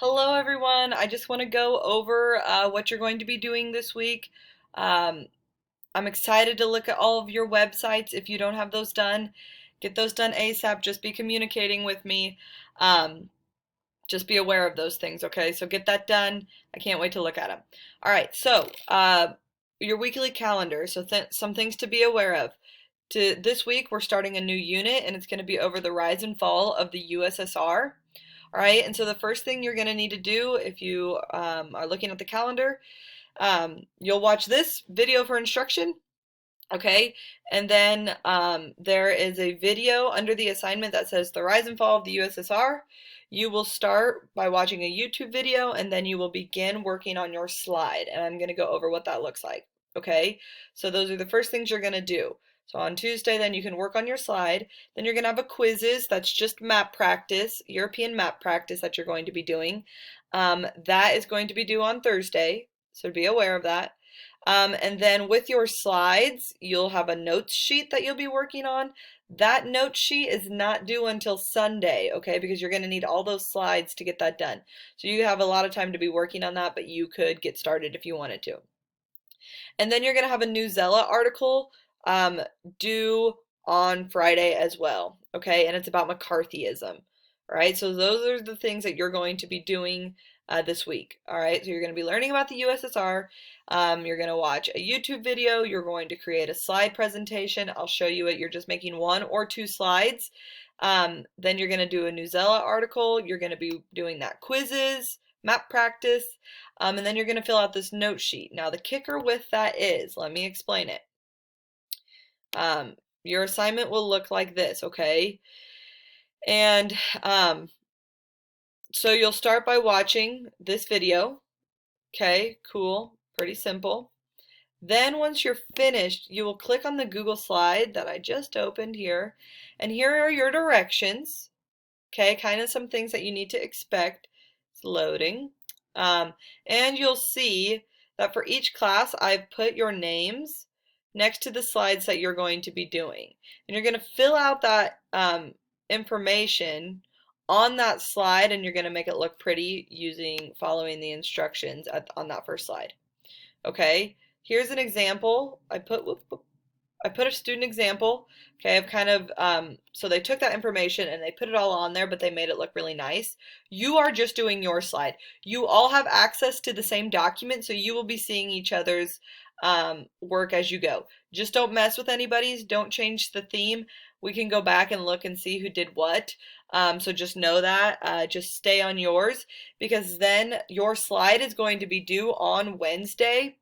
Hello, everyone. I just want to go over what you're going to be doing this week. Um, I'm excited to look at all of your websites. If you don't have those done, get those done ASAP. Just be communicating with me. Um, just be aware of those things, okay? So get that done. I can't wait to look at them. All right, so your weekly calendar. So some things to be aware of. This week, we're starting a new unit, and it's going to be over the rise and fall of the USSR. All right, and so the first thing you're going to need to do if you are looking at the calendar, you'll watch this video for instruction, okay? And then there is a video under the assignment that says the rise and fall of the USSR. You will start by watching a YouTube video, and then you will begin working on your slide, and I'm going to go over what that looks like, okay? So those are the first things you're going to do. So on Tuesday, then you can work on your slide. Then you're going to have a quizzes. That's just map practice, European map practice that you're going to be doing. That is going to be due on Thursday, so be aware of that. And then with your slides, you'll have a notes sheet that you'll be working on. That note sheet is not due until Sunday, okay, because you're going to need all those slides to get that done. So you have a lot of time to be working on that, but you could get started if you wanted to. And then you're going to have a Newsella article due on Friday as well, okay? And it's about McCarthyism, all right? So those are the things that you're going to be doing this week, all right? So you're going to be learning about the USSR. You're going to watch a YouTube video. You're going to create a slide presentation. I'll show you it. You're just making 1 or 2 slides. Then you're going to do a Newsella article. You're going to be doing that quizzes, map practice, and then you're going to fill out this note sheet. Now the kicker with that is, let me explain it. Your assignment will look like this, okay? And so you'll start by watching this video. Okay, cool, pretty simple. Then once you're finished, you will click on the Google slide that I just opened here, and here are your directions. Okay, kind of some things that you need to expect. It's loading. And you'll see that for each class, I've put your names next to the slides that you're going to be doing. And you're going to fill out that information on that slide, and you're going to make it look pretty following the instructions on that first slide. Okay, here's an example. I put a student example. Okay, I've kind of, so they took that information and they put it all on there, but they made it look really nice. You are just doing your slide. You all have access to the same document, so you will be seeing each other's work as you go. Just don't mess with anybody's. Don't change the theme. We can go back and look and see who did what. So just know that. Just stay on yours, because then your slide is going to be due on Wednesday,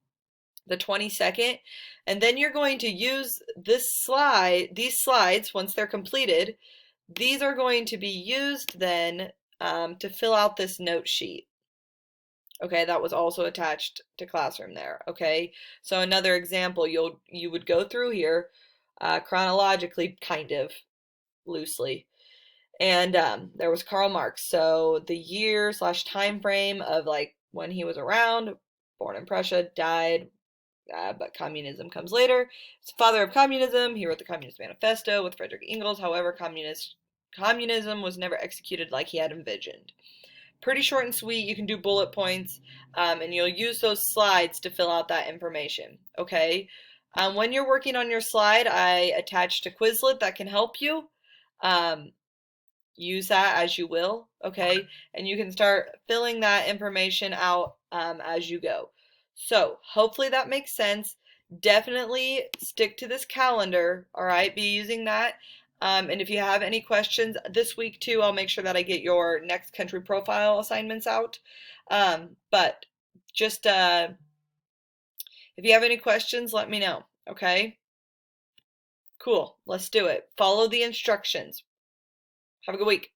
the 22nd, and then you're going to use these slides, once they're completed, these are going to be used then to fill out this note sheet. Okay, that was also attached to Classroom there, okay? So another example, you would go through here chronologically, kind of loosely. And there was Karl Marx, so the year/time frame of like when he was around, born in Prussia, died, but communism comes later. He's the father of communism. He wrote the Communist Manifesto with Frederick Engels. However, communism was never executed like he had envisioned. Pretty short and sweet. You can do bullet points, and you'll use those slides to fill out that information, okay? When you're working on your slide, I attached a Quizlet that can help you. Use that as you will, okay? And you can start filling that information out as you go. So hopefully that makes sense. Definitely stick to this calendar, all right? Be using that. And if you have any questions this week too, I'll make sure that I get your next country profile assignments out. But just if you have any questions, let me know, okay? Cool, let's do it. Follow the instructions. Have a good week.